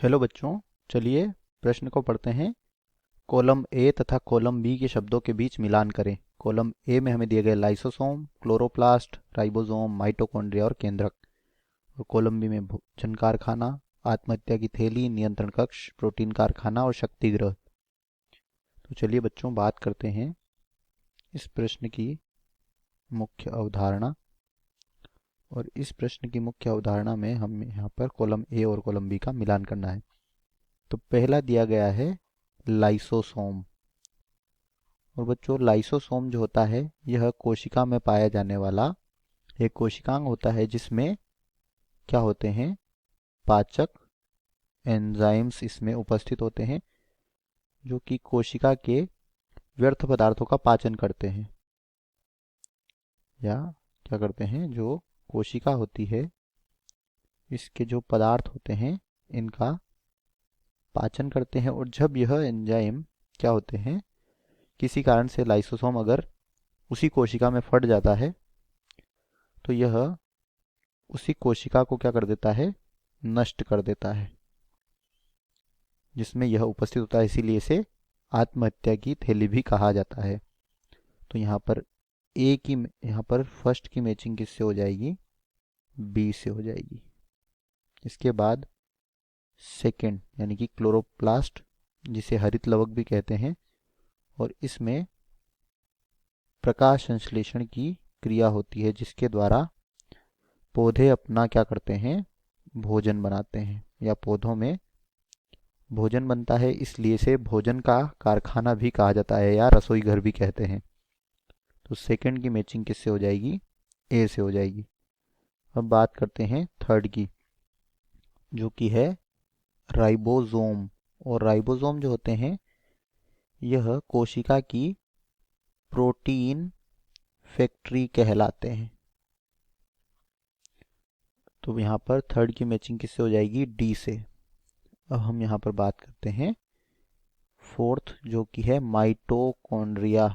Hello बच्चों, चलिए प्रश्न को पढ़ते हैं। कॉलम ए तथा कॉलम बी के शब्दों के बीच मिलान करें। कॉलम ए में हमें दिए गए लाइसोसोम, क्लोरोप्लास्ट, राइबोसोम, माइटोकॉन्ड्रिया और केंद्रक। और कॉलम बी में भोजन कारखाना, आत्महत्या की थैली, नियंत्रण कक्ष, प्रोटीन कारखाना और शक्ति ग्रह। तो चलिए बच्चों बात करते हैं इस प्रश्न की मुख्य अवधारणा। और इस प्रश्न की मुख्य अवधारणा में हम यहाँ पर कॉलम ए और कॉलम बी का मिलान करना है। तो पहला दिया गया है लाइसोसोम। और बच्चों लाइसोसोम जो होता है यह कोशिका में पाया जाने वाला एक कोशिकांग होता है जिसमें क्या होते हैं, पाचक एंजाइम्स इसमें उपस्थित होते हैं जो कि कोशिका के व्यर्थ पदार्थों का पाचन करते हैं। या क्या करते हैं, जो कोशिका होती है इसके जो पदार्थ होते हैं इनका पाचन करते हैं। और जब यह एंजाइम क्या होते हैं, किसी कारण से लाइसोसोम अगर उसी कोशिका में फट जाता है तो यह उसी कोशिका को क्या कर देता है, नष्ट कर देता है जिसमें यह उपस्थित होता है। इसीलिए इसे आत्महत्या की थैली भी कहा जाता है। तो यहाँ पर ए की यहाँ पर फर्स्ट की मैचिंग किससे हो जाएगी, बी से हो जाएगी। इसके बाद सेकंड यानी कि क्लोरोप्लास्ट, जिसे हरित लवक भी कहते हैं, और इसमें प्रकाश संश्लेषण की क्रिया होती है जिसके द्वारा पौधे अपना क्या करते हैं, भोजन बनाते हैं या पौधों में भोजन बनता है। इसलिए इसे भोजन का कारखाना भी कहा जाता है या रसोई घर भी कहते हैं। तो सेकंड की मैचिंग किससे हो जाएगी, ए से हो जाएगी। अब बात करते हैं थर्ड की, जो कि है राइबोसोम। और राइबोसोम जो होते हैं यह कोशिका की प्रोटीन फैक्ट्री कहलाते हैं। तो यहाँ पर थर्ड की मैचिंग किससे हो जाएगी, डी से। अब हम यहाँ पर बात करते हैं फोर्थ, जो कि है माइटोकॉन्ड्रिया।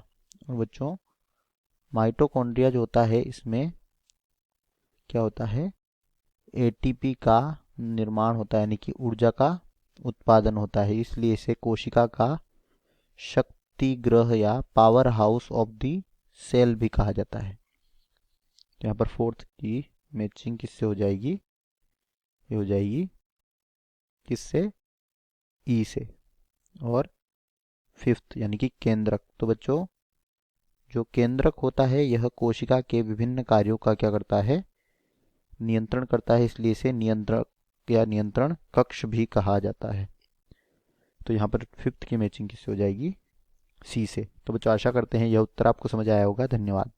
और बच्चों माइटोकॉन्ड्रिया जो होता है इसमें क्या होता है, एटीपी का निर्माण होता है यानी कि ऊर्जा का उत्पादन होता है। इसलिए इसे कोशिका का शक्ति ग्रह या powerhouse of the cell भी कहा जाता है। यहाँ पर फोर्थ की मैचिंग किससे हो जाएगी, ये हो जाएगी किससे, ई से। और फिफ्थ यानी कि केंद्रक। तो बच्चों जो केंद्रक होता है यह कोशिका के विभिन्न कार्यों का क्या करता है, नियंत्रण करता है। इसलिए इसे नियंत्रक या नियंत्रण कक्ष भी कहा जाता है। तो यहाँ पर फिफ्थ की मैचिंग किससे हो जाएगी, सी से। तो बच्चों आशा करते हैं यह उत्तर आपको समझ आया होगा। धन्यवाद।